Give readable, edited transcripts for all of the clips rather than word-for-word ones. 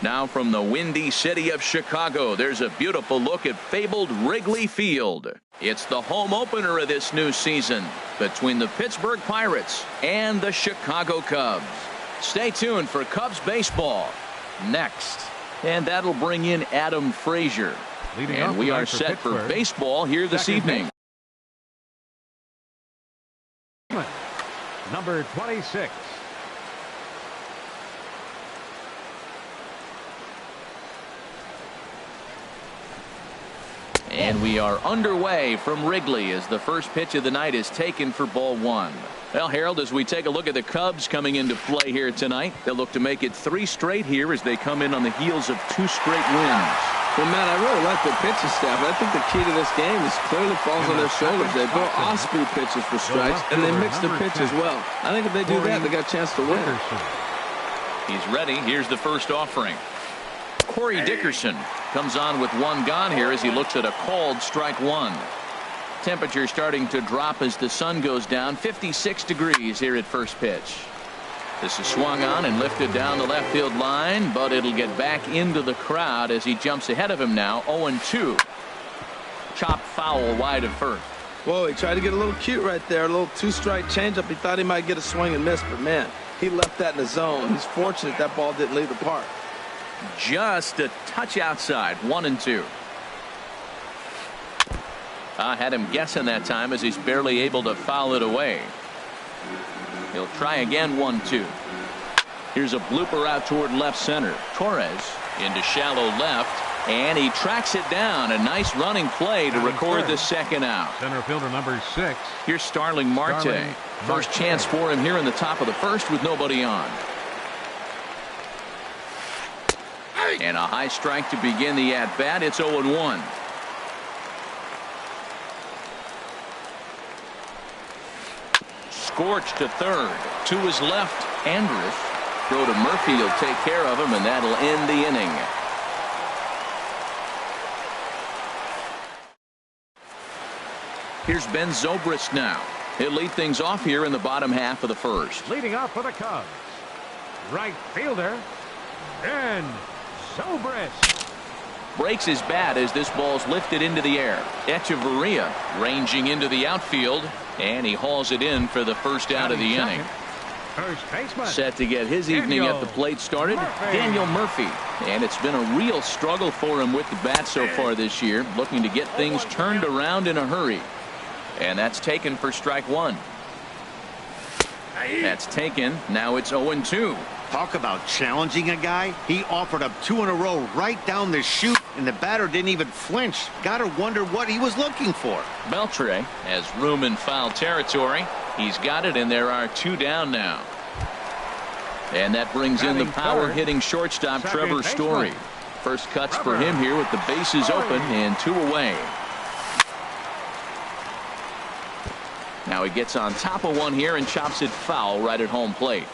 Now from the windy city of Chicago, there's a beautiful look at fabled Wrigley Field. It's the home opener of this new season between the Pittsburgh Pirates and the Chicago Cubs. Stay tuned for Cubs baseball next. And that'll bring in Adam Frazier. And we are set for baseball here this evening. Number 26. And we are underway from Wrigley as the first pitch of the night is taken for ball one. Well, Harold, as we take a look at the Cubs coming into play here tonight, they'll look to make it 3 straight here as they come in on the heels of 2 straight wins. Well, Matt, I really like their pitching staff. I think the key to this game is clearly falls on their shoulders. They throw off-speed pitches for strikes, and they mix their pitch as well. I think if they do that, they got a chance to win. He's ready. Here's the first offering. Corey Dickerson comes on with 1 gone here as he looks at a called strike 1. Temperature starting to drop as the sun goes down. 56 degrees here at first pitch. This is swung on and lifted down the left field line, but it'll get back into the crowd as he jumps ahead of him now. 0-2. Chop foul wide of first. Whoa, he tried to get a little cute right there. A little 2-strike changeup. He thought he might get a swing and miss, but man, he left that in the zone. He's fortunate that ball didn't leave the park. Just a touch outside. 1-2. Had him guessing that time as he's barely able to foul it away. He'll try again. 1-2. Here's a blooper out toward left center. Torres into shallow left, and he tracks it down. A nice running play to record the second out. Center fielder number 6. Here's Starling Marte. First chance for him here in the top of the first with nobody on. And a high strike to begin the at-bat. It's 0-1. Scorched to third. To his left, Andrus. Throw to Murphy. He'll take care of him, and that'll end the inning. Here's Ben Zobrist now. He'll lead things off here in the bottom half of the first. Leading off for the Cubs, right fielder, Ben Zobrist. Breaks his bat as this ball's lifted into the air. Echeverria ranging into the outfield, and he hauls it in for the first out of the inning. First baseman. Set to get his evening at the plate started, Daniel Murphy. And it's been a real struggle for him with the bat so far this year, looking to get things turned around in a hurry. And that's taken for strike 1. That's taken. Now it's 0-2. Talk about challenging a guy. He offered up 2 in a row right down the chute, and the batter didn't even flinch. Gotta wonder what he was looking for. Beltre has room in foul territory. He's got it, and there are 2 down now. And that brings in the power-hitting shortstop, Trevor Story. First cuts for him here with the bases open and 2 away. Now he gets on top of one here and chops it foul right at home plate.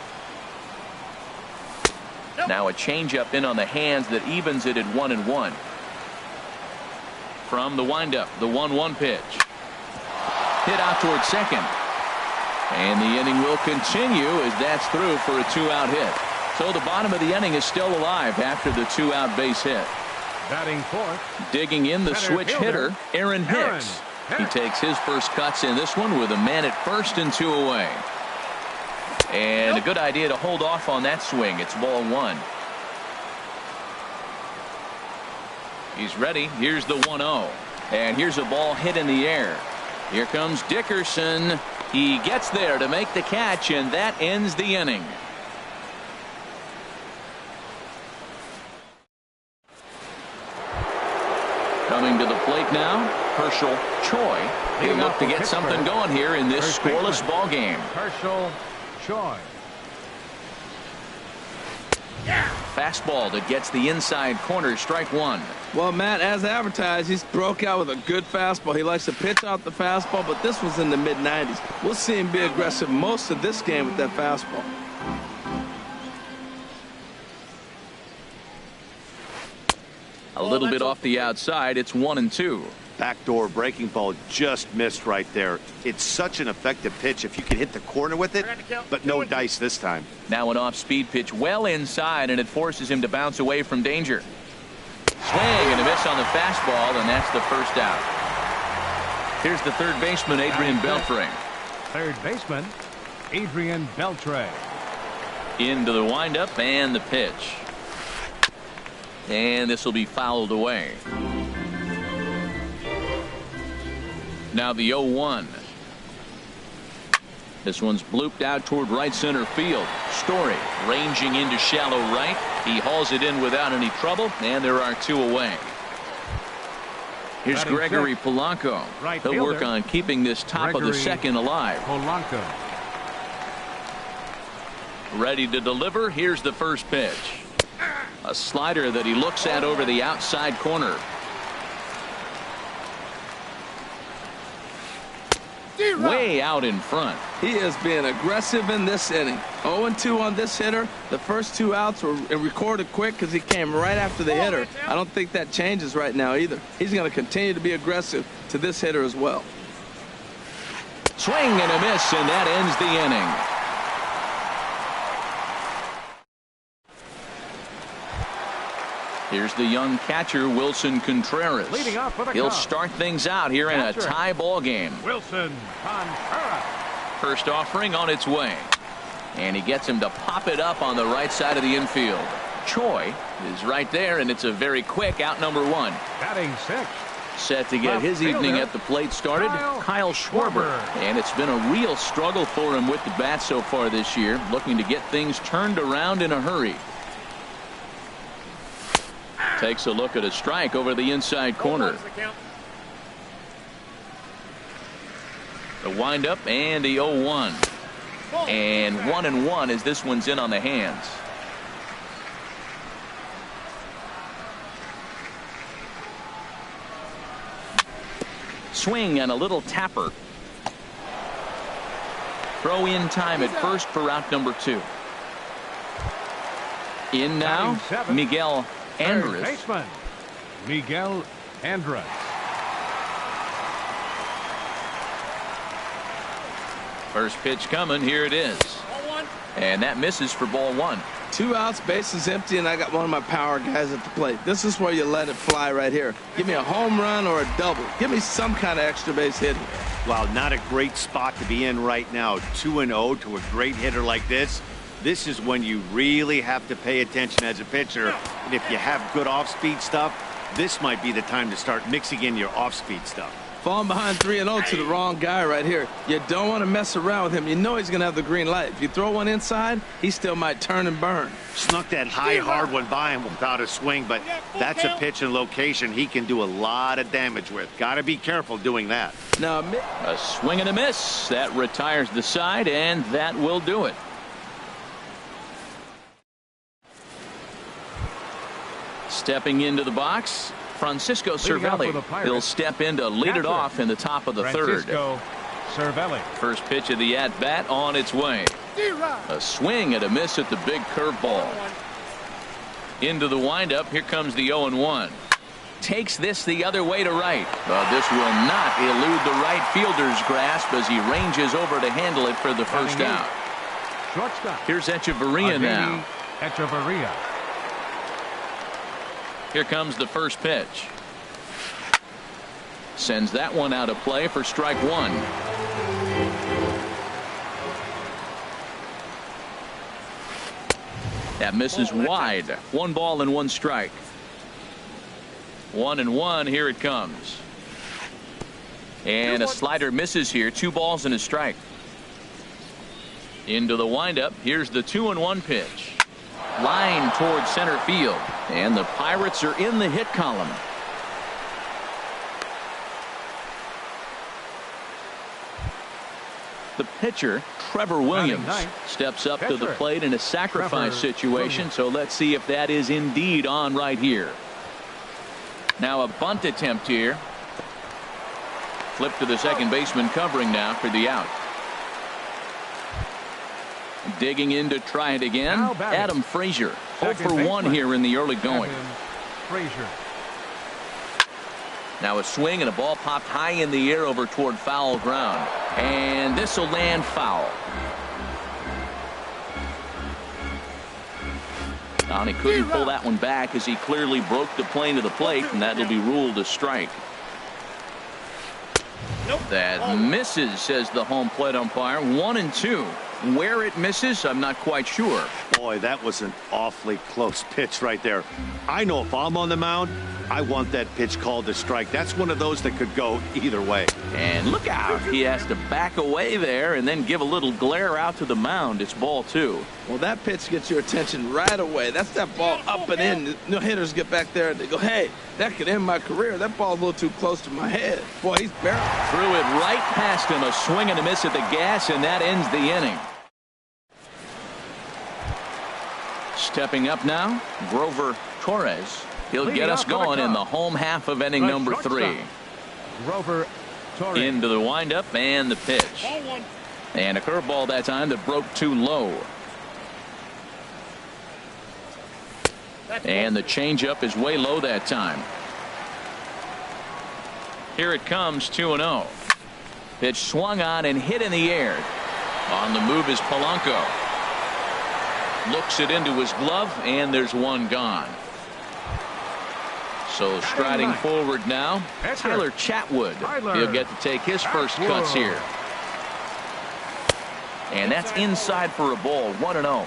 Now a changeup in on the hands that evens it at 1-1. From the windup, the 1-1 pitch. Hit out toward second. And the inning will continue as that's through for a 2-out hit. So the bottom of the inning is still alive after the 2-out base hit. Batting fourth. Digging in the switch hitter, Aaron Hicks. He takes his first cuts in this one with a man at first and 2 away. And a good idea to hold off on that swing. It's ball 1. He's ready. Here's the 1-0. And here's a ball hit in the air. Here comes Dickerson. He gets there to make the catch, and that ends the inning. Coming to the plate now, Herschel Choi. He'll look to get something going here in this scoreless ball game. Herschel Choi. Fastball that gets the inside corner, strike 1. Well, Matt, as advertised, he's broke out with a good fastball. He likes to pitch out the fastball, but this was in the mid-90s. We'll see him be aggressive most of this game with that fastball. A little bit off the outside. It's 1-2. backdoor breaking ball just missed right there. It's such an effective pitch if you can hit the corner with it, but no dice this time. Now an off-speed pitch well inside, and it forces him to bounce away from danger. Swing and a miss on the fastball, and that's the first out. Here's the third baseman, Adrian Beltre. Third baseman, Adrian Beltre. Into the windup and the pitch. And this will be fouled away. Now the 0-1. This one's blooped out toward right center field. Story ranging into shallow right. He hauls it in without any trouble, and there are two away. Here's Gregory Polanco. He'll work on keeping this top of the second alive. Polanco. Ready to deliver. Here's the first pitch. A slider that he looks at over the outside corner. Way out in front. He is being aggressive in this inning. 0-2 on this hitter. The first two outs were recorded quick because he came right after the hitter. I don't think that changes right now either. He's going to continue to be aggressive to this hitter as well. Swing and a miss, and that ends the inning. Here's the young catcher, Wilson Contreras. Leading off with a He'll count. start things out here in a tie ball game. Wilson Contreras. First offering on its way. And he gets him to pop it up on the right side of the infield. Choi is right there, and it's a very quick out number one. Batting sixth. Set to get his evening at the plate started, Kyle Schwarber. And it's been a real struggle for him with the bat so far this year, looking to get things turned around in a hurry. Takes a look at a strike over the inside corner. The windup and the 0-1. And 1-1 as this one's in on the hands. Swing and a little tapper. Throw in time at first for out number two. In now, Miguel Andres. Baseman, Miguel Andres. First pitch coming. Here it is. And that misses for ball one. 2 outs, bases empty, and I got one of my power guys at the plate. This is where you let it fly right here. Give me a home run or a double. Give me some kind of extra base hit here. Wow, not a great spot to be in right now. 2-0 to a great hitter like this. This is when you really have to pay attention as a pitcher. And if you have good off-speed stuff, this might be the time to start mixing in your off-speed stuff. Falling behind 3-0 to the wrong guy right here. You don't want to mess around with him. You know he's going to have the green light. If you throw one inside, he still might turn and burn. Snuck that high, hard one by him without a swing, but that's a pitch and location he can do a lot of damage with. Got to be careful doing that. Now, a swing and a miss. That retires the side, and that will do it. Stepping into the box, Francisco Cervelli. He'll step in to lead it off in the top of the third. Cervelli. First pitch of the at-bat on its way. A swing and a miss at the big curveball. Into the windup. Here comes the 0-1. Takes this the other way to right. But this will not elude the right fielder's grasp as he ranges over to handle it for the first out. Shortstop. Here's Echeverria now. Echeverria. Here comes the first pitch. Sends that one out of play for strike one. That misses wide. 1 ball and 1 strike. 1-1. Here it comes. And a slider misses here. 2 balls and a strike. Into the windup. Here's the 2-1 pitch. Line towards center field. And the Pirates are in the hit column. The pitcher, Trevor Williams, steps up to the plate in a sacrifice situation. So let's see if that is indeed on right here. Now a bunt attempt here. Flip to the second baseman covering now for the out. Digging in to try it again. Adam Frazier. 0 for 1 here in the early going. Now a swing and a ball popped high in the air over toward foul ground. And this will land foul. And he couldn't pull that one back as he clearly broke the plane of the plate, and that'll be ruled a strike. That misses, says the home plate umpire. 1-2. Where it misses, I'm not quite sure. Boy, that was an awfully close pitch right there. I know if I'm on the mound, I want that pitch called a strike. That's one of those that could go either way. And look out. He has to back away there and then give a little glare out to the mound. It's ball 2. Well, that pitch gets your attention right away. That's that ball up and in. No hitters get back there and they go, hey, that could end my career. That ball's a little too close to my head. Boy, he's barreling. Threw it right past him. A swing and a miss at the gas, and that ends the inning. Stepping up now, Grover Torres. He'll get us going in the home half of inning number 3. Grover Torres. Into the windup and the pitch. And a curveball that time that broke too low. And the changeup is way low that time. Here it comes, 2-0. Pitch swung on and hit in the air. On the move is Polanco. Looks it into his glove, and there's one gone. So striding forward now, Tyler Chatwood. He'll get to take his first cuts here. And that's inside for a ball, 1-0.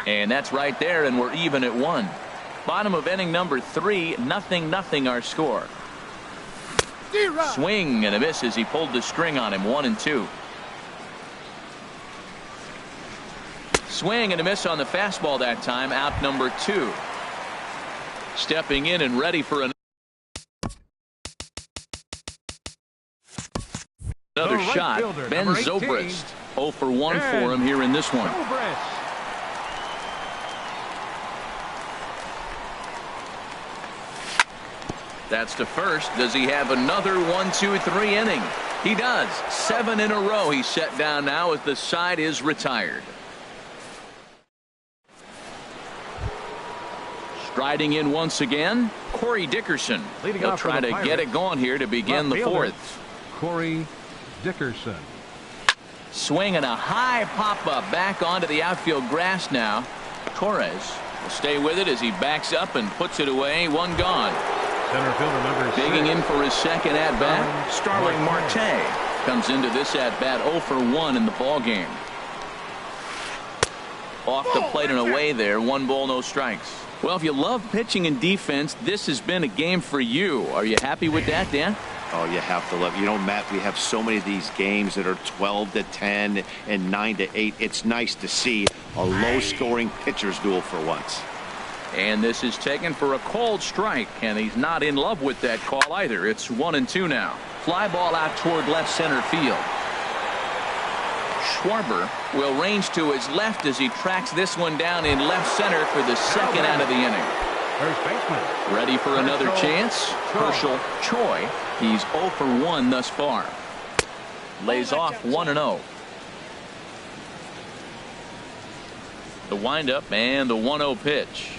And that's right there, and we're even at 1. Bottom of inning number 3, 0-0 our score. Swing and a miss as he pulled the string on him, 1-2. Swing and a miss on the fastball that time, out number 2. Stepping in and ready for another shot. Fielder, Ben Zobrist. 0 for 1 for him here in this one. That's to first. Does he have another 1, 2, 3 inning? He does. 7 in a row he's set down now as the side is retired. Striding in once again, Corey Dickerson. He'll try to get it going here to begin the 4th. Corey Dickerson. Swing and a high pop-up back onto the outfield grass now. Torres will stay with it as he backs up and puts it away. 1 gone. Center fielder number 6. Digging in for his second at-bat, Starling Marte comes into this at-bat 0 for 1 in the ball game. Off the plate and away there. 1 ball, no strikes. Well, if you love pitching and defense, this has been a game for you. Are you happy with that, Dan? Oh, you have to love. You know, Matt, we have so many of these games that are 12-10 and 9-8. It's nice to see a low-scoring pitcher's duel for once. And this is taken for a called strike, and he's not in love with that call either. It's 1-2 now. Fly ball out toward left center field. Schwarber will range to his left as he tracks this one down in left center for the second out of the inning. First baseman. Ready for another chance. Herschel Choi. He's 0 for 1 thus far. Lays off 1-0. The windup and the 1-0 pitch.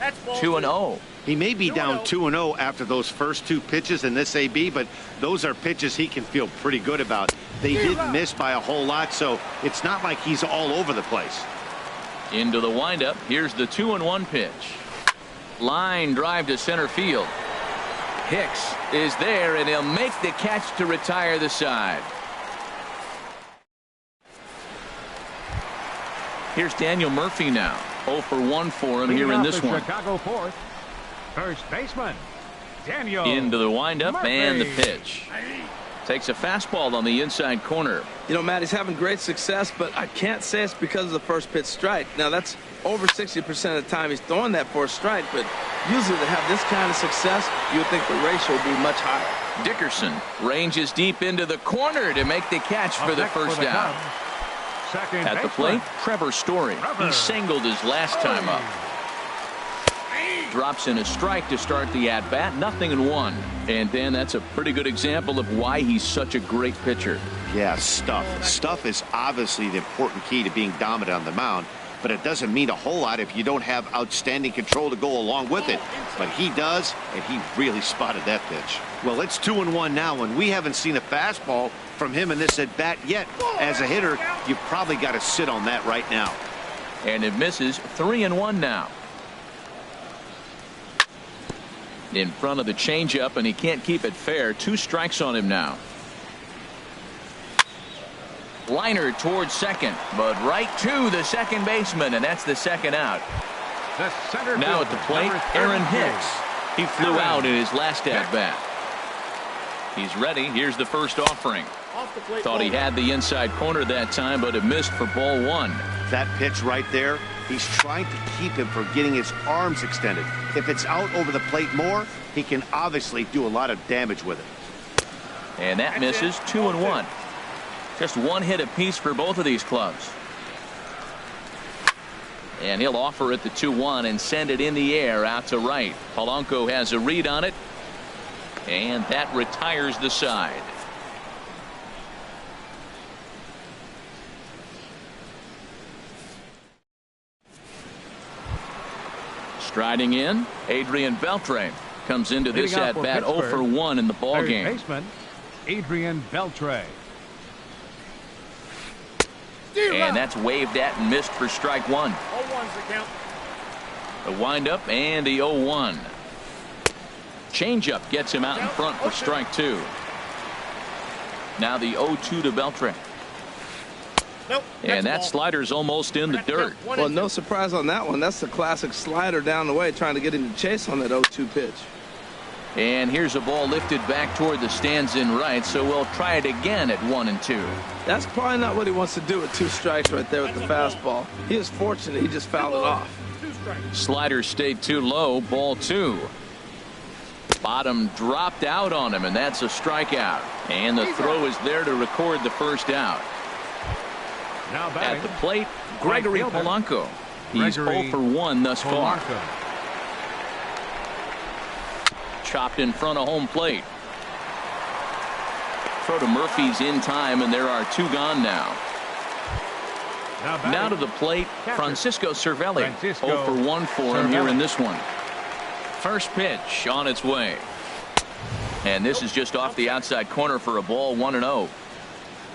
2-0. He may be down 2-0 after those first 2 pitches in this AB, but those are pitches he can feel pretty good about. They didn't miss by a whole lot, so it's not like he's all over the place. Into the windup. Here's the 2-1 pitch. Line drive to center field. Hicks is there, and he'll make the catch to retire the side. Here's Daniel Murphy now. 0 for 1 for him here in this one. Chicago 4th. First baseman, Daniel. Into the windup Murphy. and the pitch. Takes a fastball on the inside corner. You know, Matt, he's having great success, but I can't say it's because of the first pitch strike. Now, that's over 60% of the time he's throwing that for a strike, but usually to have this kind of success, you would think the ratio would be much higher. Dickerson ranges deep into the corner to make the catch for the first down. At the plate, Trevor Story. He singled his last time up. Drops in a strike to start the at-bat. 0-1. And Dan, that's a pretty good example of why he's such a great pitcher. Yeah, stuff. Stuff is obviously the important key to being dominant on the mound. but it doesn't mean a whole lot if you don't have outstanding control to go along with it. But he does, and he really spotted that pitch. Well, it's 2-1 now, and we haven't seen a fastball from him in this at-bat yet. As a hitter, you've probably got to sit on that right now. And it misses. 3-1 now. In front of the changeup, and he can't keep it fair. 2 strikes on him now. Liner towards second, but right to the second baseman, and that's the second out. Now at the plate, Aaron Hicks. He flew out in his last at-bat. He's ready. Here's the first offering. Thought he had the inside corner that time, but it missed for ball 1. That pitch right there, he's trying to keep him from getting his arms extended. If it's out over the plate more, he can obviously do a lot of damage with it. And that misses. 2-1. Just 1 hit apiece for both of these clubs. And he'll offer it the 2-1 and send it in the air out to right. Polanco has a read on it, and that retires the side. Striding in, Adrian Beltre comes into this at-bat 0 for 1 in the ballgame. Baseman, Adrian Beltre. And that's waved at and missed for strike 1. 0-1's the count. The windup and the 0-1. Changeup gets him out in front for strike 2. Now the 0-2 to Beltre. Nope. And that slider's almost in the dirt. Well, no surprise on that one. That's the classic slider down the way, trying to get him to chase on that 0-2 pitch. And here's a ball lifted back toward the stands in right, so we'll try it again at 1-2. That's probably not what he wants to do with 2 strikes right there with the fastball. He is fortunate he just fouled it off. Slider stayed too low. Ball 2. Bottom dropped out on him, and that's a strikeout. And the throw is there to record the first out. Now At the plate, Gregory Polanco. He's 0 for 1 thus far. Chopped in front of home plate. Throw to Murphy's in time, and there are 2 gone now. Now to the plate, Francisco Cervelli. 0 for 1 for him here in this one. First pitch on its way. And this is just off the outside corner for a ball. 1-0.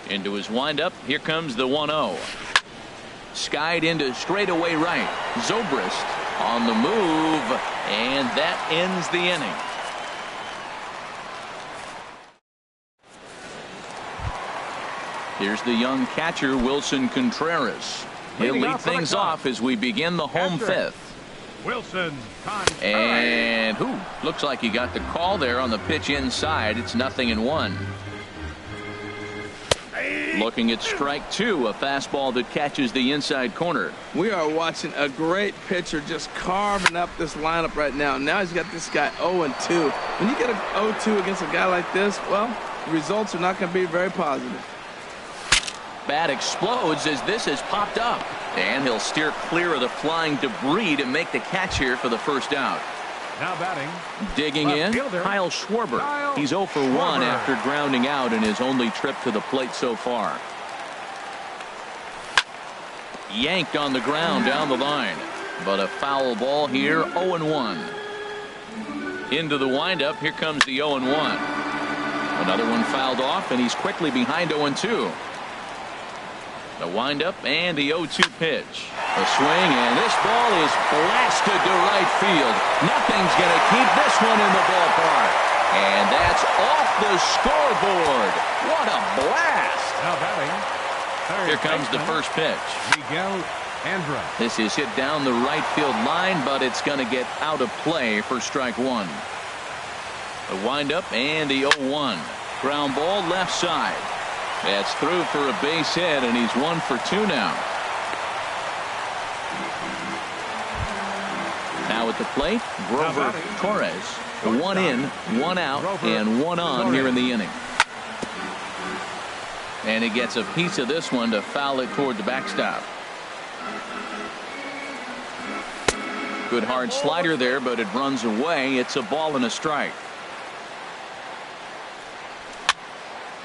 Into his windup. Here comes the 1-0. Skied into straightaway right. Zobrist on the move, and that ends the inning. Here's the young catcher, Wilson Contreras. He'll lead things off as we begin the home 5th. Wilson Contreras. And looks like he got the call there on the pitch inside. It's 0-1. Looking at strike 2, a fastball that catches the inside corner. We are watching a great pitcher just carving up this lineup right now. Now he's got this guy 0-2. When you get a 0-2 against a guy like this, well, the results are not going to be very positive. Bat explodes as this has popped up. And he'll steer clear of the flying debris to make the catch here for the first out. Now batting. Digging in, Kyle Schwarber. He's 0 for 1 after grounding out in his only trip to the plate so far. Yanked on the ground down the line. But a foul ball here, 0-1. Into the windup, here comes the 0-1. Another one fouled off, and he's quickly behind 0-2. The windup and the 0-2 pitch. A swing, and this ball is blasted to right field. Nothing's going to keep this one in the ballpark. And that's off the scoreboard. What a blast. Now batting. Here comes the first pitch. Miguel Andra. This is hit down the right field line, but it's going to get out of play for strike 1. The windup and the 0-1. Ground ball left side. That's through for a base hit, and he's 1 for 2 now. Now at the plate, Grover Torres. 1 in, 1 out, and 1 on here in the inning. And he gets a piece of this one to foul it toward the backstop. Good hard slider there, but it runs away. It's a ball and a strike.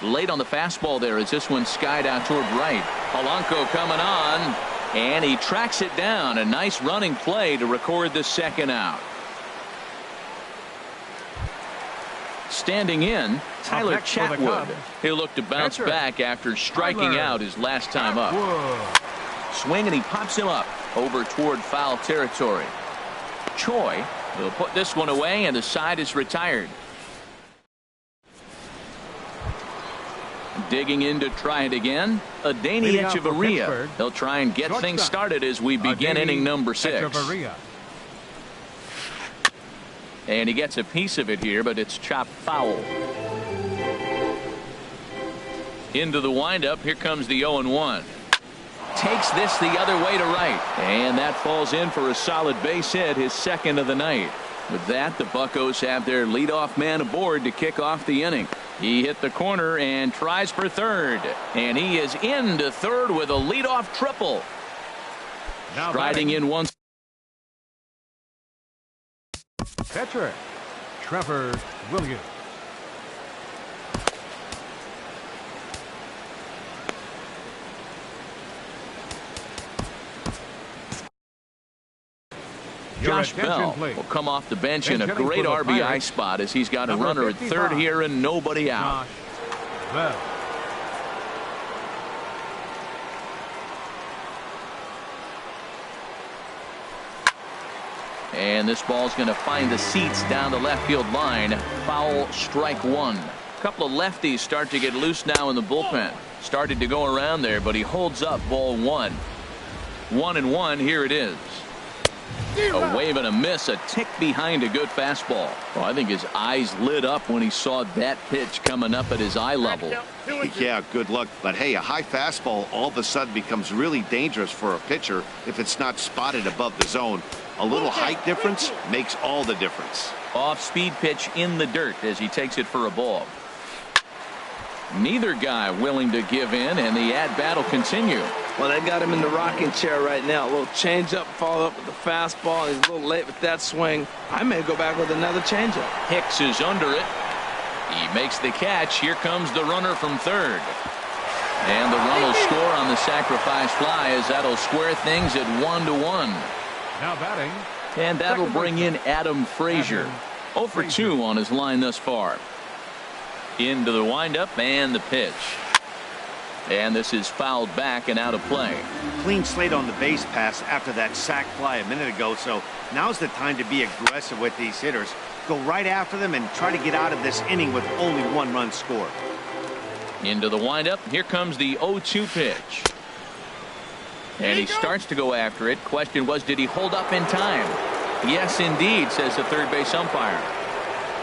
Late on the fastball there as this one skied out toward right. Polanco coming on, And he tracks it down. A nice running play to record the second out. Standing in, Tyler Chatwood. He'll look to bounce back after striking out his last time up. Swing, and he pops him up over toward foul territory. Choi will put this one away, and the side is retired. Digging in to try it again, Adani Echeverria. They'll try and get things started as we begin inning number 6. And he gets a piece of it here, but it's chopped foul. Into the windup. Here comes the 0-1. Takes this the other way to right. And that falls in for a solid base hit, his second of the night. With that, the Buccos have their leadoff man aboard to kick off the inning. He hit the corner and tries for third. And he is into third with a leadoff triple. Now striding in once. Catcher, Trevor Williams. Josh Bell will come off the bench in a great RBI spot as he's got a runner at third here and nobody out. Bell. And this ball's going to find the seats down the left field line. Foul, strike one. A couple of lefties start to get loose now in the bullpen. Started to go around there, but he holds up ball one. 1-1. Here it is. A wave and a miss, a tick behind a good fastball. Well, I think his eyes lit up when he saw that pitch coming up at his eye level. Yeah, good luck. But hey, a high fastball all of a sudden becomes really dangerous for a pitcher if it's not spotted above the zone. A little height difference makes all the difference. Off-speed pitch in the dirt as he takes it for a ball. Neither guy willing to give in, and the at-bat will continue. Well, they got him in the rocking chair right now. A little changeup, followed up with the fastball. He's a little late with that swing. I may go back with another changeup. Hicks is under it. He makes the catch. Here comes the runner from third. And the run will score on the sacrifice fly as that'll square things at 1-1. Now batting. And that'll bring in Adam Frazier. 0 for 2 on his line thus far. Into the windup and the pitch. And this is fouled back and out of play. Clean slate on the base pass after that sac fly a minute ago, so now's the time to be aggressive with these hitters. Go right after them and try to get out of this inning with only one run scored. Into the windup. Here comes the 0-2 pitch. And he starts to go after it. Question was, did he hold up in time? Yes, indeed, says the third base umpire.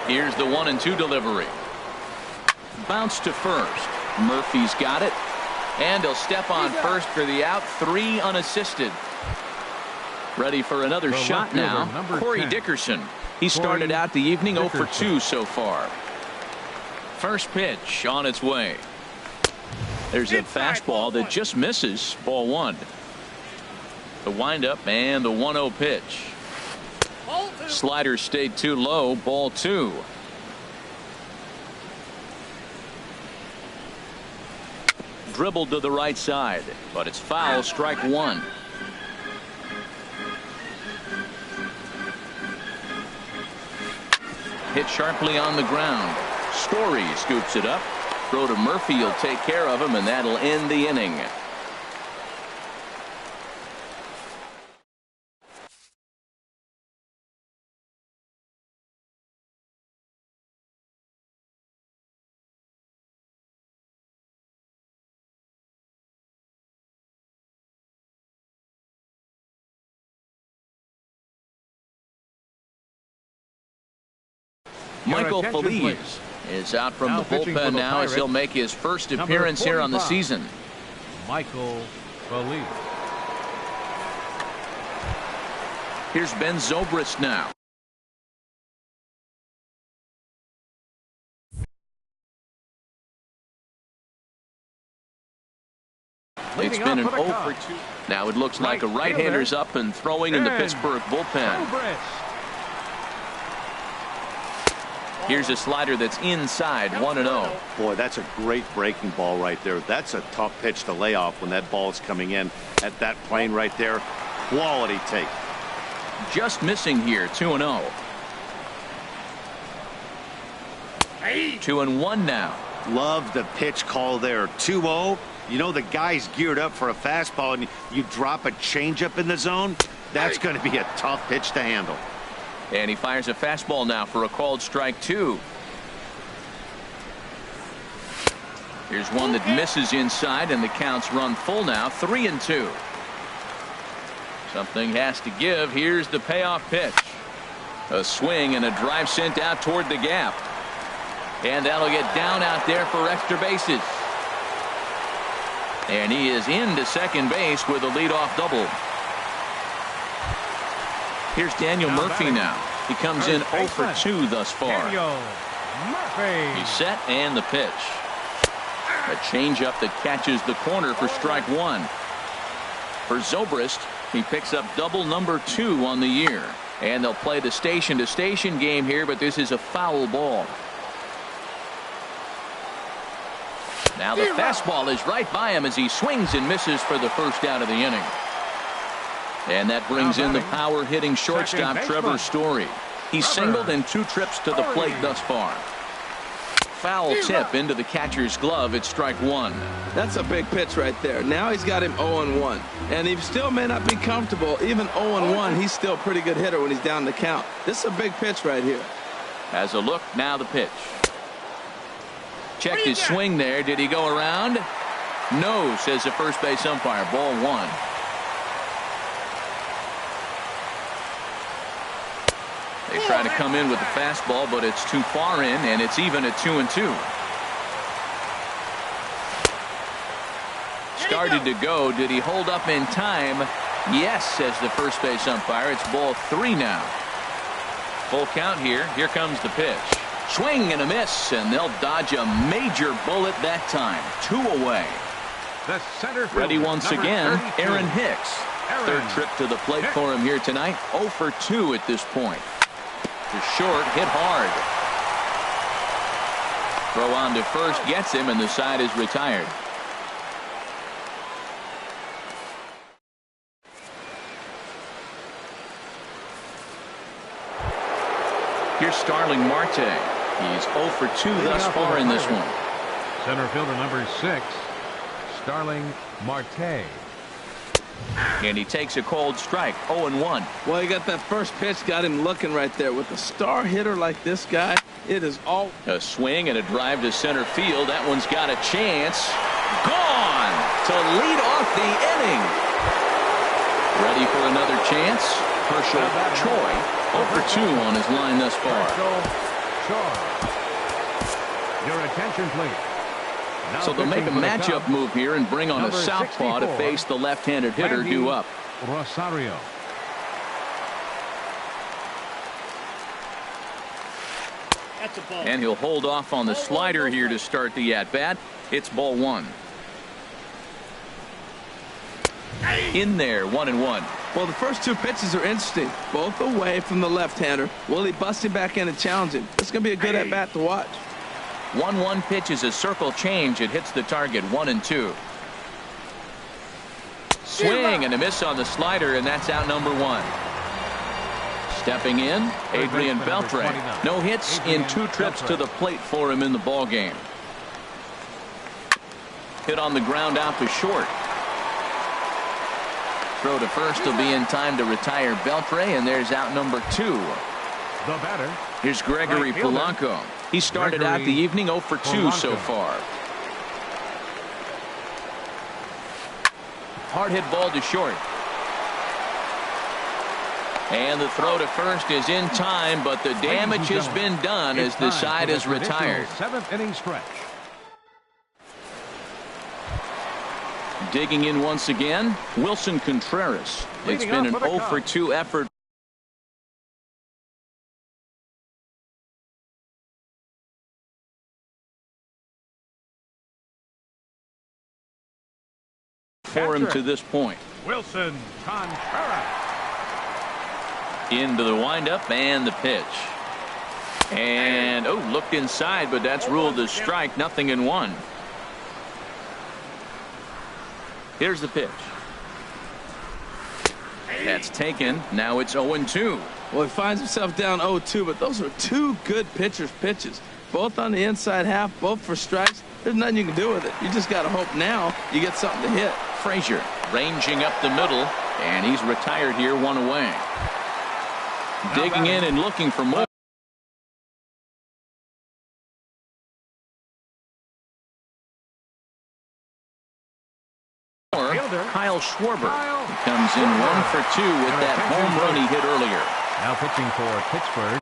Here's the 1-2 delivery. Bounce to first. Murphy's got it. And he'll step on first for the out. 3 unassisted. Ready for another shot now. Corey Dickerson. He started out the evening 0 for 2 so far. First pitch on its way. There's a fastball that just misses. Ball 1. The windup and the 1-0 pitch. Slider stayed too low. Ball 2. Dribbled to the right side, but it's foul. Strike 1. Hit sharply on the ground. Story scoops it up. Throw to Murphy. He'll take care of him, and that'll end the inning. Michael Feliz is out from the bullpen now as he'll make his first appearance here on the season. Michael Feliz. Here's Ben Zobrist now. It's been an 0 for 2. Now it looks like a right-hander's up and throwing in the Pittsburgh bullpen. Here's a slider that's inside, 1-0. Boy, that's a great breaking ball right there. That's a tough pitch to lay off when that ball is coming in at that plane right there. Quality take. Just missing here, 2-0. 2-1 now. Love the pitch call there. 2-0. You know the guy's geared up for a fastball, and you drop a changeup in the zone. That's going to be a tough pitch to handle. And he fires a fastball now for a called strike 2. Here's one that misses inside, and the counts run full now, 3-2. Something has to give. Here's the payoff pitch. A swing and a drive sent out toward the gap. And that'll get down out there for extra bases. And he is into second base with a leadoff double. Here's Daniel Murphy now. He comes in 0 for 2 thus far. Daniel Murphy. He's set, and the pitch. A changeup that catches the corner for strike 1. For Zobrist, he picks up double number 2 on the year. And they'll play the station-to-station game here, but this is a foul ball. Now the fastball is right by him as he swings and misses for the first out of the inning. And that brings in the power-hitting shortstop Trevor Story. He's singled in 2 trips to the plate thus far. Foul tip into the catcher's glove. It's strike 1. That's a big pitch right there. Now he's got him 0-1. And he still may not be comfortable. Even 0-1, he's still a pretty good hitter when he's down the count. This is a big pitch right here. Has a look. Now the pitch. Checked his swing there. Did he go around? No, says the first base umpire. Ball 1. They try to come in with the fastball, but it's too far in, and it's even at 2-2. Started to go. Did he hold up in time? Yes, says the first base umpire. It's ball 3 now. Full count here. Here comes the pitch. Swing and a miss, and they'll dodge a major bullet that time. 2 away. The center fielder, ready once again, 32. Aaron Hicks. Third trip to the plate for him here tonight. 0 for 2 at this point. To short, hit hard. Throw on to first gets him, and the side is retired. Here's Starling Marte. He's 0 for 2 thus far in this one. Center fielder number 6, Starling Marte. And he takes a cold strike, 0-1. Well, he got that first pitch, got him looking right there. With a star hitter like this guy, it is all. A swing and a drive to center field. That one's got a chance. Gone to lead off the inning. Ready for another chance? Herschel Choi, 0 for 2 on his line thus far. Your attention, please. So they'll make a matchup move here and bring on a southpaw to face the left-handed hitter due up. Rosario. That's a ball. And he'll hold off on the slider here to start the at-bat. It's ball 1. In there, 1-1. Well, the first 2 pitches are interesting. Both away from the left-hander. Will he bust him back in and challenge him? It's going to be a good at-bat to watch. 1-1 pitch is a circle change. It hits the target, 1-2. Swing and a miss on the slider, and that's out number 1. Stepping in, Adrian Beltre. No hits in 2 trips to the plate for him in the ball game. Hit on the ground out to short. Throw to first will be in time to retire Beltre, and there's out number 2. The batter. Here's Gregory Polanco. He started out the evening 0 for 2 so far. Hard hit ball to short. And the throw to first is in time, but the damage has been done as the side is retired. 7th inning stretch. Digging in once again, Wilson Contreras. It's been an 0 for 2 effort for him to this point. Wilson Contreras. Into the windup and the pitch. And, oh, looked inside, but that's ruled a strike, 0-1. Here's the pitch. That's taken. Now it's 0-2. Well, he finds himself down 0-2, but those are two good pitchers' pitches. Both on the inside half, both for strikes. There's nothing you can do with it. You just got to hope now you get something to hit. Frazier ranging up the middle, and he's retired here, 1 away. Digging in and looking for more. Kyle Schwarber. He comes in 1 for 2 with that home run he hit earlier. Now pitching for Pittsburgh.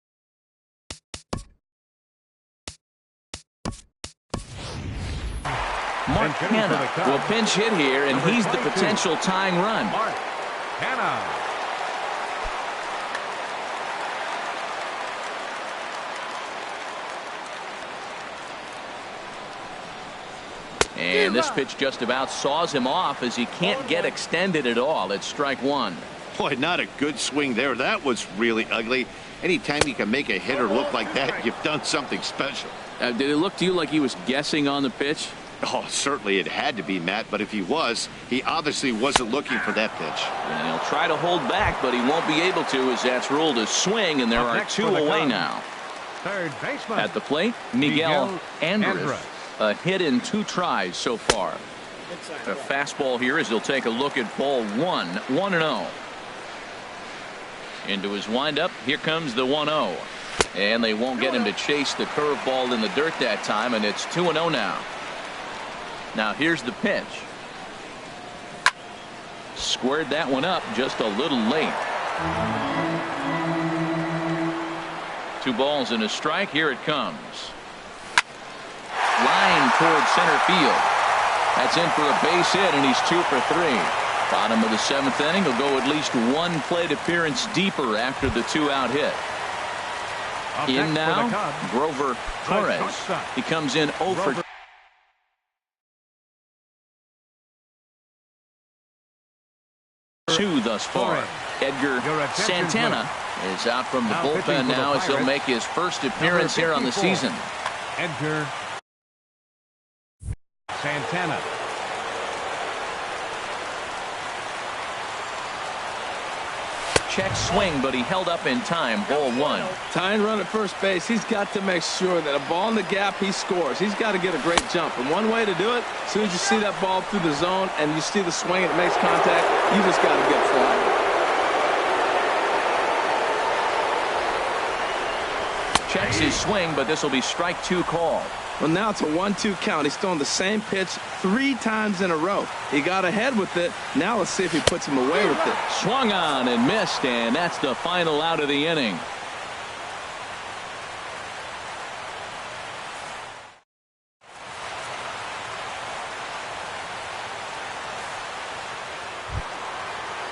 Mark Hanna will pinch hit here, and he's the potential tying run. Mark Hanna. And this pitch just about saws him off as he can't get extended at all. It's strike 1. Boy, not a good swing there. That was really ugly. Anytime you can make a hitter look like that, you've done something special. Did it look to you like he was guessing on the pitch? Oh, certainly it had to be, Matt, but if he was, he obviously wasn't looking for that pitch. And he'll try to hold back, but he won't be able to as that's ruled a swing, and there are 2 away now. Third baseman. At the plate, Miguel Andres. A hit in 2 tries so far. A fastball here as he'll take a look at ball 1. 1-0. Into his windup. Here comes the 1-0. And they won't get him to chase the curveball in the dirt that time, and it's 2-0 now. Now here's the pitch. Squared that one up just a little late. 2 balls and a strike. Here it comes. Line towards center field. That's in for a base hit, and he's 2 for 3. Bottom of the 7th inning. He'll go at least 1 plate appearance deeper after the 2-out hit. In now, Grover Torres. He comes in 0 for 2 thus far. Edgar Santana is out from the bullpen now as he'll make his first appearance here on the season. Edgar Santana. Check swing, but he held up in time. Ball 1. Tying run at first base. He's got to make sure that a ball in the gap he scores. He's got to get a great jump. And one way to do it, as soon as you see that ball through the zone and you see the swing and it makes contact, you just got to get fly. Checks his swing, but this will be strike 2 call. Well, now it's a 1-2 count. He's throwing the same pitch 3 times in a row. He got ahead with it. Now let's see if he puts him away with it. Swung on and missed, and that's the final out of the inning.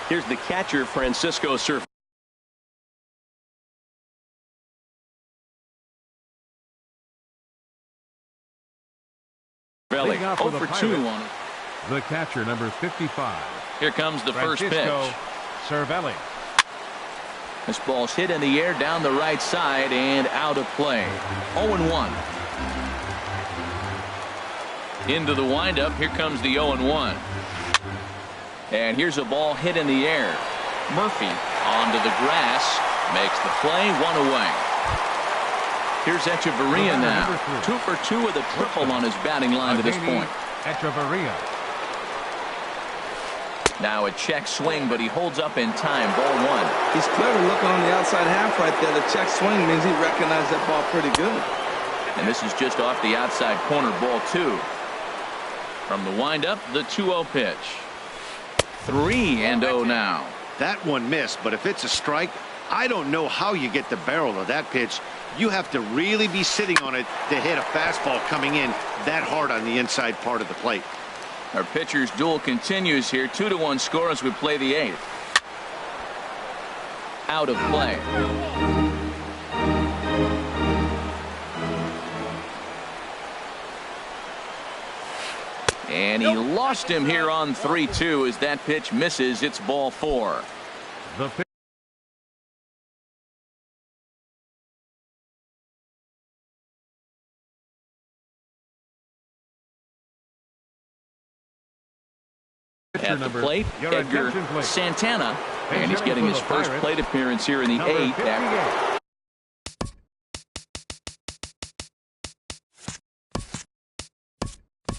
Here's the catcher, Francisco Cervantes. Belly 0 for 2 on it. The catcher, number 55. Here comes the first pitch. Cervelli. This ball's hit in the air down the right side and out of play. 0-1. Into the windup. Here comes the 0-1. And here's a ball hit in the air. Murphy onto the grass. Makes the play. 1 away. Here's Echeverria now. 2 for 2 with a triple on his batting line to this point. Echeverria. Now a check swing, but he holds up in time. Ball 1. He's clever looking on the outside half right there. The check swing means he recognized that ball pretty good. And this is just off the outside corner. Ball 2. From the windup, the 2-0 pitch. 3-0 now. That one missed, but if it's a strike, I don't know how you get the barrel of that pitch. You have to really be sitting on it to hit a fastball coming in that hard on the inside part of the plate. Our pitcher's duel continues here. 2-1 score as we play the 8th. Out of play. And he lost him here on 3-2 as that pitch misses. It's ball 4. The At the plate, Edgar Santana, and he's getting his first plate appearance here in the 8th.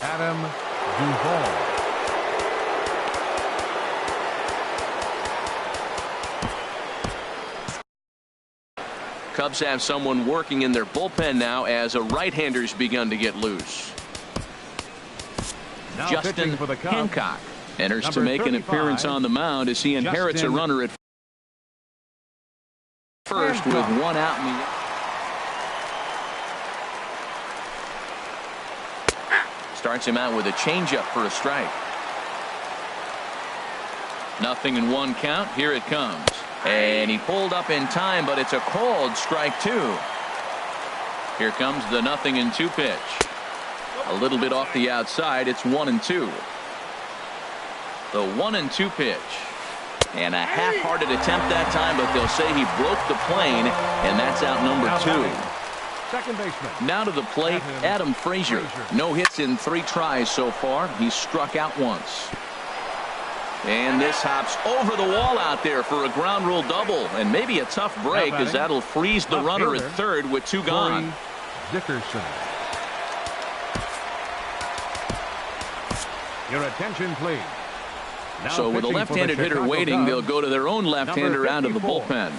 Adam Duvall. Cubs have someone working in their bullpen now as a right-hander's begun to get loose. Now Justin for the Cubs, Hancock enters to number make an 35, appearance on the mound as he inherits a runner at first with one out in the starts him out with a changeup for a strike. 0-1 count. Here it comes. And he pulled up in time, but it's a called strike 2. Here comes the 0-2 pitch. A little bit off the outside. It's 1-2. The 1-2 pitch. And a half-hearted attempt that time, but they'll say he broke the plane, and that's out number 2. Second baseman. Now to the plate, Adam Frazier. No hits in 3 tries so far. He's struck out once. And this hops over the wall out there for a ground rule double, and maybe a tough break as that'll freeze the runner at third with 2 gone. Dickerson. Your attention, please. Now so with a pitching for the left-handed hitter Chicago waiting, Cubs, they'll go to their own left-hander out of the 54. bullpen.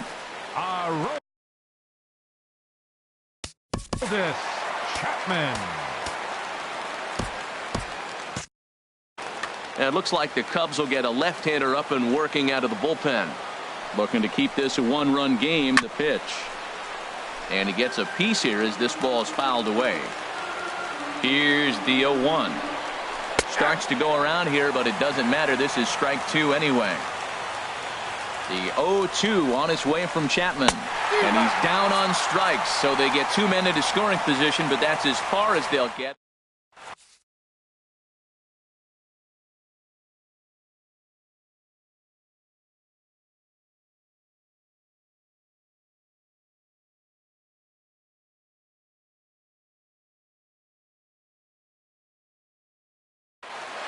This Chapman. And it looks like the Cubs will get a left-hander up and working out of the bullpen. Looking to keep this a 1-run game. The pitch. And he gets a piece here as this ball is fouled away. Here's the 0-1. Starts to go around here, but it doesn't matter. This is strike 2 anyway. The 0-2 on its way from Chapman. And he's down on strikes, so they get 2 men into scoring position, but that's as far as they'll get.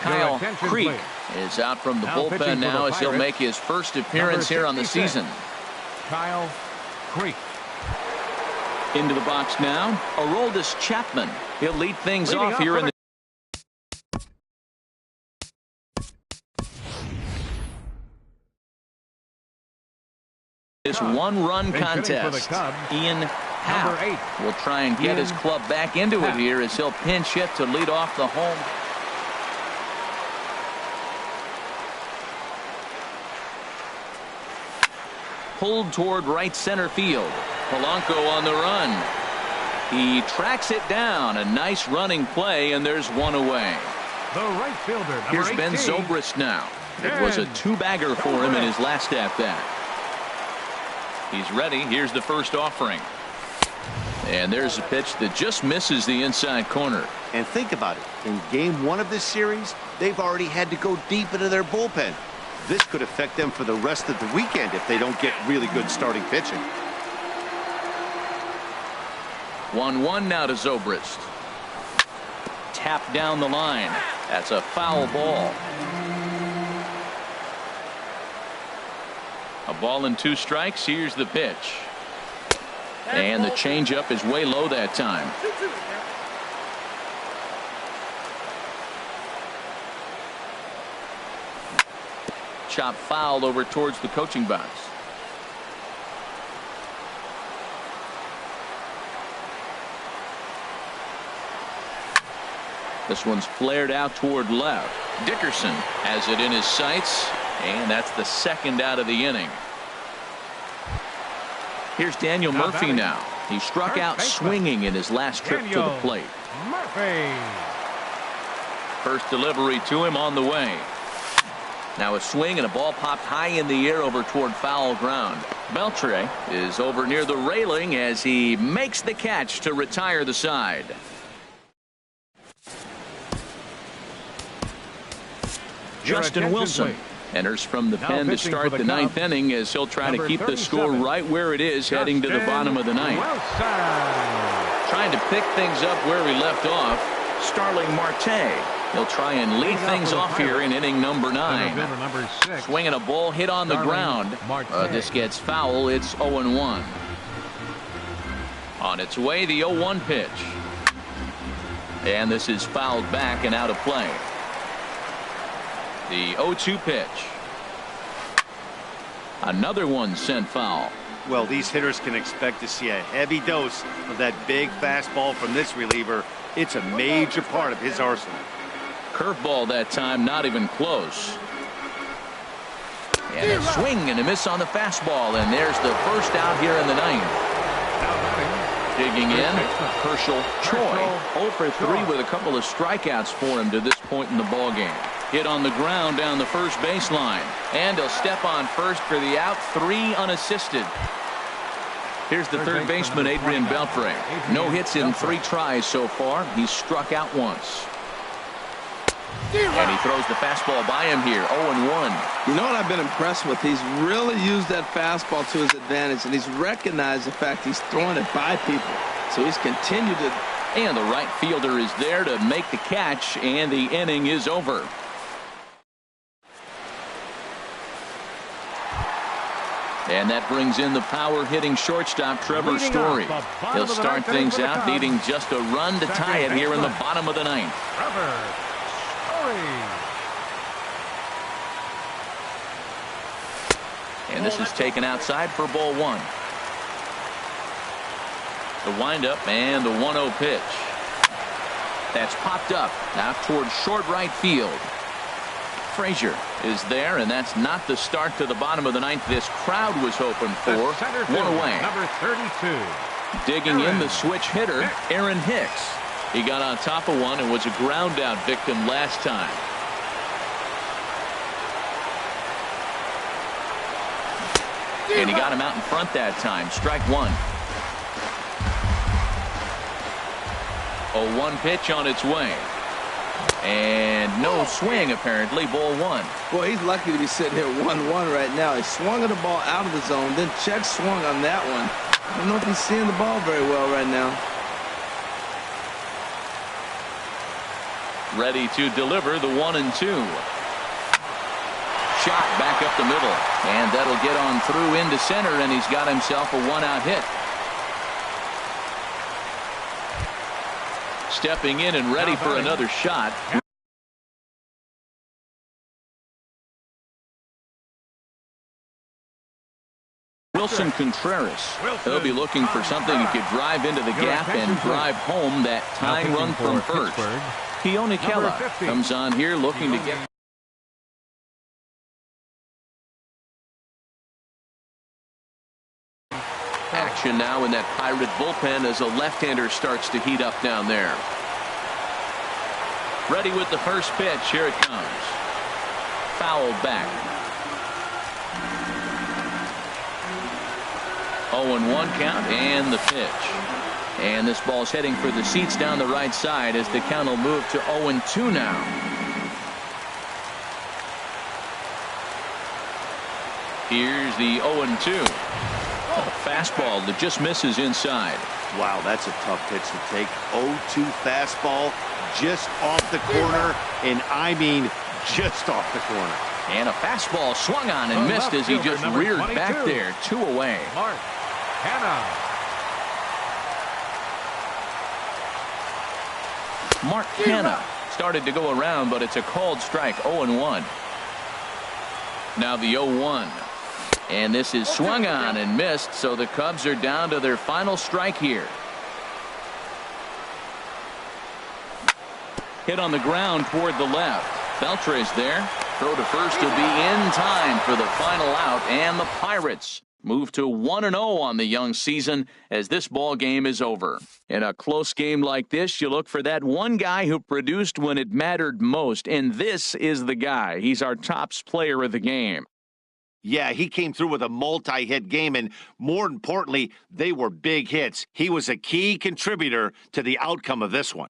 Kyle Creek is out from the bullpen now as he'll make his first appearance here on the season. Kyle Creek. Into the box now, Aroldis Chapman. He'll lead things off here in the this 1-run contest. Ian Happ will try and get his club back into it here as he'll pinch hit to lead off the home. Pulled toward right center field. Polanco on the run. He tracks it down. A nice running play, and there's one away. The right fielder. Here's Ben Zobrist now. It was a 2-bagger for him in his last at-bat. He's ready. Here's the first offering. And there's a pitch that just misses the inside corner. And think about it. In game 1 of this series, they've already had to go deep into their bullpen. This could affect them for the rest of the weekend if they don't get really good starting pitching. 1-1 now to Zobrist. Tap down the line. That's a foul ball. A ball and 2 strikes. Here's the pitch. And the changeup is way low that time. Chop foul over towards the coaching box. This one's flared out toward left. Dickerson has it in his sights, and that's the 2nd out of the inning. Here's Daniel Murphy now. He struck out swinging in his last trip to the plate. Murphy. First delivery to him on the way. Now a swing and a ball popped high in the air over toward foul ground. Beltre is over near the railing as he makes the catch to retire the side. Justin Wilson enters from the pen to start the 9th inning as he'll try to keep the score right where it is heading to the bottom of the 9th. Trying to pick things up where we left off. Starling Marte He'll try and lead things off here in inning number 9. Number 6. Swinging a ball hit on the ground. This gets foul. It's 0-1. On its way, the 0-1 pitch. And this is fouled back and out of play. The 0-2 pitch. Another one sent foul. Well, these hitters can expect to see a heavy dose of that big fastball from this reliever. It's a major part of his arsenal. Curveball that time, not even close. And a swing and a miss on the fastball, and there's the first out here in the 9th. Digging in, Herschel Choi, 0 for 3 with a couple of strikeouts for him to this point in the ballgame. Hit on the ground down the first baseline, and he'll step on first for the out, 3 unassisted. Here's the third baseman, Adrian Beltre. No hits in 3 tries so far. He's struck out once. And he throws the fastball by him here, 0-1. You know what I've been impressed with? He's really used that fastball to his advantage, and he's recognized the fact he's throwing it by people. So he's continued to... And the right fielder is there to make the catch, and the inning is over. And that brings in the power-hitting shortstop, Trevor Story. He'll start things out, needing just a run to tie it here in the bottom of the 9th. Trevor Story. And this is taken outside for ball 1. The windup and the 1-0 pitch. That's popped up out towards short right field. Frazier is there, and that's not the start to the bottom of the 9th this crowd was hoping for. 1 away. Number 32. Digging in the switch hitter, Aaron Hicks. He got on top of one and was a ground out victim last time. And he got him out in front that time. Strike 1. 0-1 pitch on its way. And no swing, apparently. Ball 1. Boy, he's lucky to be sitting here 1-1 right now. He swung at the ball out of the zone, then check swung on that one. I don't know if he's seeing the ball very well right now. Ready to deliver the 1-2. Shot back up the middle. And that'll get on through into center, and he's got himself a 1-out hit. Stepping in and ready for another shot. Wilson Contreras. He'll be looking for something he could drive into the gap and drive home that tying run from first. Keone Kela comes on here looking to get... Action now in that Pirate bullpen as a left-hander starts to heat up down there. Ready with the first pitch. Here it comes. Fouled back. 0-1 count and the pitch. And this ball's heading for the seats down the right side as the count will move to 0-2 now. Here's the 0-2. A fastball that just misses inside. Wow, that's a tough pitch to take. 0-2 fastball just off the corner, and I mean just off the corner. And a fastball swung on and missed as he just reared back there. 2 away. Mark Hanna. Mark Hanna started to go around, but it's a called strike. 0-1. Now the 0-1. And this is swung on and missed, so the Cubs are down to their final strike here. Hit on the ground toward the left. Beltre's there. Throw to first to be in time for the final out, and the Pirates move to 1-0 on the young season as this ball game is over. In a close game like this, you look for that one guy who produced when it mattered most, and this is the guy. He's our tops player of the game. Yeah, he came through with a multi-hit game, and more importantly, they were big hits. He was a key contributor to the outcome of this one.